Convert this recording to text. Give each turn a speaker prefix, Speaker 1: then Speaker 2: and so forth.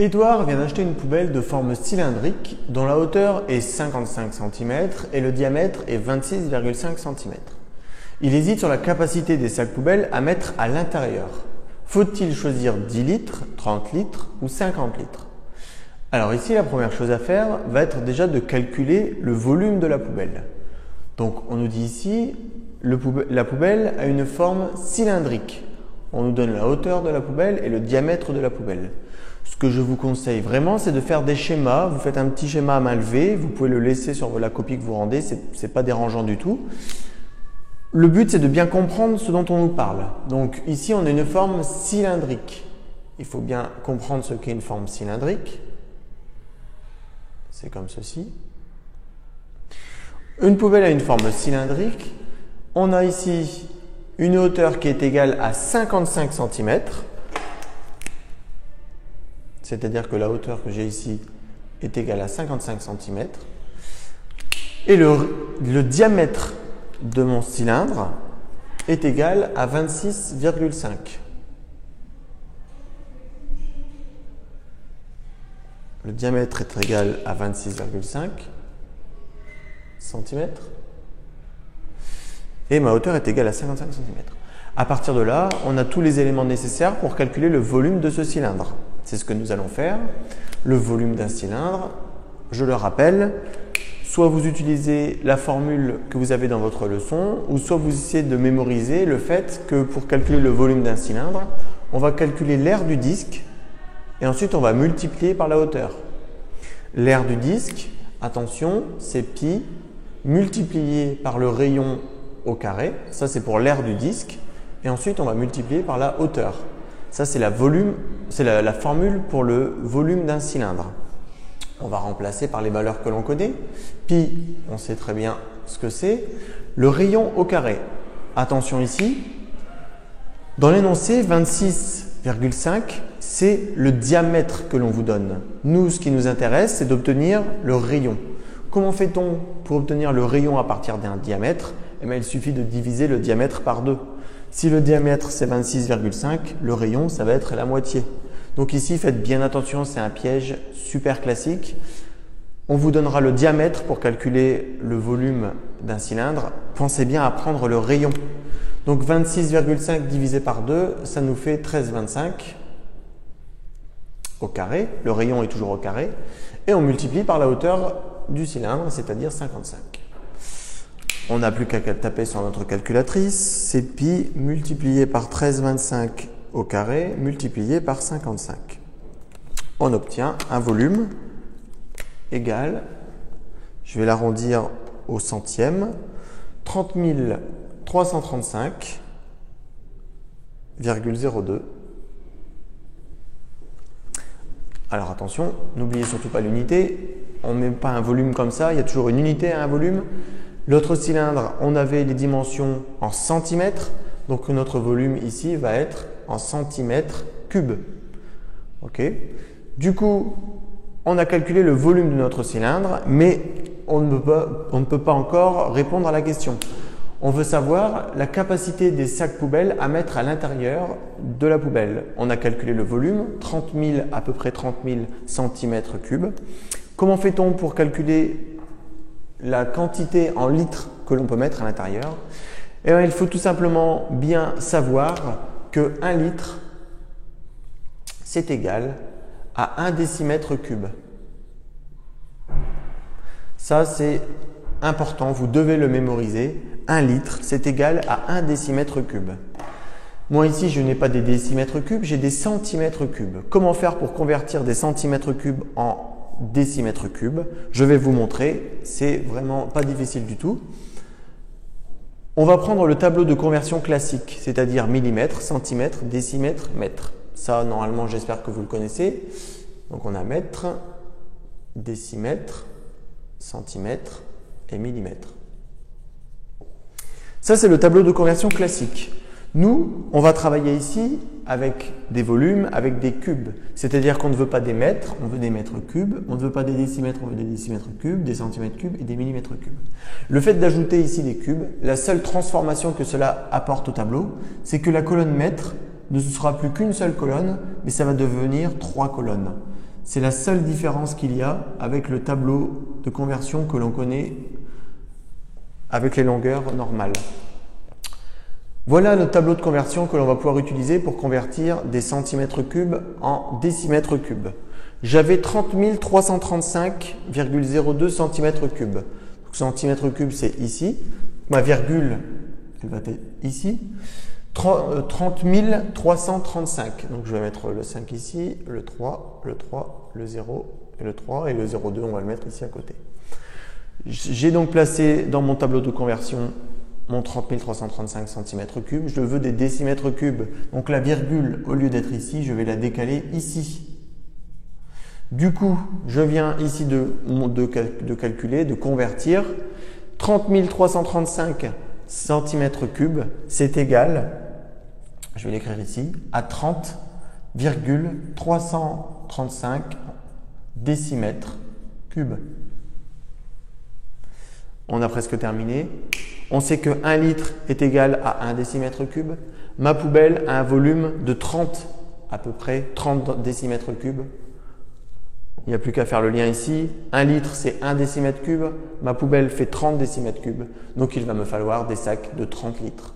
Speaker 1: Édouard vient d'acheter une poubelle de forme cylindrique dont la hauteur est 55 cm et le diamètre est 26,5 cm. Il hésite sur la capacité des sacs poubelles à mettre à l'intérieur. Faut-il choisir 10 litres, 30 litres ou 50 litres? Alors ici, la première chose à faire va être déjà de calculer le volume de la poubelle. Donc on nous dit ici, la poubelle a une forme cylindrique. On nous donne la hauteur de la poubelle et le diamètre de la poubelle. Ce que je vous conseille vraiment, c'est de faire des schémas. Vous faites un petit schéma à main levée. Vous pouvez le laisser sur la copie que vous rendez. Ce n'est pas dérangeant du tout. Le but, c'est de bien comprendre ce dont on nous parle. Donc ici, on a une forme cylindrique. Il faut bien comprendre ce qu'est une forme cylindrique. C'est comme ceci. Une poubelle a une forme cylindrique. On a ici une hauteur qui est égale à 55 cm. C'est-à-dire que la hauteur que j'ai ici est égale à 55 cm. Et le diamètre de mon cylindre est égal à 26,5. Le diamètre est égal à 26,5 cm. Et ma hauteur est égale à 55 cm. À partir de là, on a tous les éléments nécessaires pour calculer le volume de ce cylindre. C'est ce que nous allons faire. Le volume d'un cylindre, je le rappelle, soit vous utilisez la formule que vous avez dans votre leçon, ou soit vous essayez de mémoriser le fait que pour calculer le volume d'un cylindre, on va calculer l'aire du disque et ensuite on va multiplier par la hauteur. L'aire du disque, attention, c'est pi multiplié par le rayon au carré. Ça, c'est pour l'aire du disque. Et ensuite, on va multiplier par la hauteur. Ça, c'est la formule pour le volume d'un cylindre. On va remplacer par les valeurs que l'on connaît. Pi, on sait très bien ce que c'est. Le rayon au carré. Attention ici, dans l'énoncé 26,5, c'est le diamètre que l'on vous donne. Nous, ce qui nous intéresse, c'est d'obtenir le rayon. Comment fait-on pour obtenir le rayon à partir d'un diamètre? Eh bien, il suffit de diviser le diamètre par 2. Si le diamètre c'est 26,5, le rayon ça va être la moitié. Donc ici, faites bien attention, c'est un piège super classique. On vous donnera le diamètre pour calculer le volume d'un cylindre. Pensez bien à prendre le rayon. Donc 26,5 divisé par 2, ça nous fait 13,25 au carré. Le rayon est toujours au carré. Et on multiplie par la hauteur du cylindre, c'est-à-dire 55. On n'a plus qu'à taper sur notre calculatrice, c'est pi multiplié par 13,25 au carré multiplié par 55. On obtient un volume égal, je vais l'arrondir au centième, 30 335,02. Alors attention, n'oubliez surtout pas l'unité, on ne met pas un volume comme ça, il y a toujours une unité à un volume. L'autre cylindre, on avait les dimensions en centimètres, donc notre volume ici va être en centimètres cubes. Okay. Du coup, on a calculé le volume de notre cylindre, mais on ne peut pas encore répondre à la question. On veut savoir la capacité des sacs poubelles à mettre à l'intérieur de la poubelle. On a calculé le volume, à peu près 30 000 centimètres cubes. Comment fait-on pour calculer la quantité en litres que l'on peut mettre à l'intérieur? Eh bien, il faut tout simplement bien savoir que 1 litre, c'est égal à 1 décimètre cube. Ça, c'est important, vous devez le mémoriser. 1 litre, c'est égal à 1 décimètre cube. Moi ici, je n'ai pas des décimètres cubes, j'ai des centimètres cubes. Comment faire pour convertir des centimètres cubes en décimètres cubes? Je vais vous montrer, c'est vraiment pas difficile du tout. On va prendre le tableau de conversion classique, c'est-à-dire millimètres, centimètres, décimètres, mètres. Ça, normalement, j'espère que vous le connaissez. Donc, on a mètre, décimètre, centimètre et millimètre. Ça, c'est le tableau de conversion classique. Nous, on va travailler ici avec des volumes, avec des cubes. C'est-à-dire qu'on ne veut pas des mètres, on veut des mètres cubes. On ne veut pas des décimètres, on veut des décimètres cubes, des centimètres cubes et des millimètres cubes. Le fait d'ajouter ici des cubes, la seule transformation que cela apporte au tableau, c'est que la colonne mètre ne sera plus qu'une seule colonne, mais ça va devenir 3 colonnes. C'est la seule différence qu'il y a avec le tableau de conversion que l'on connaît avec les longueurs normales. Voilà le tableau de conversion que l'on va pouvoir utiliser pour convertir des centimètres cubes en décimètres cubes. J'avais 30 335,02 centimètres cubes. Donc, centimètres cubes, c'est ici. Ma virgule, elle va être ici. 30 335. Donc, je vais mettre le 5 ici, le 3, le 3, le 0 et le 3. Et le 0,2, on va le mettre ici à côté. J'ai donc placé dans mon tableau de conversion mon 30 335 cm3. Je veux des décimètres cubes. Donc la virgule, au lieu d'être ici, je vais la décaler ici. Du coup, je viens ici de calculer, de convertir. 30 335 cm3, c'est égal, je vais l'écrire ici, à 30,335 décimètres cubes. On a presque terminé. On sait que 1 litre est égal à 1 décimètre cube. Ma poubelle a un volume de 30, à peu près 30 décimètres cubes. Il n'y a plus qu'à faire le lien ici. 1 litre, c'est 1 décimètre cube. Ma poubelle fait 30 décimètres cubes. Donc, il va me falloir des sacs de 30 litres.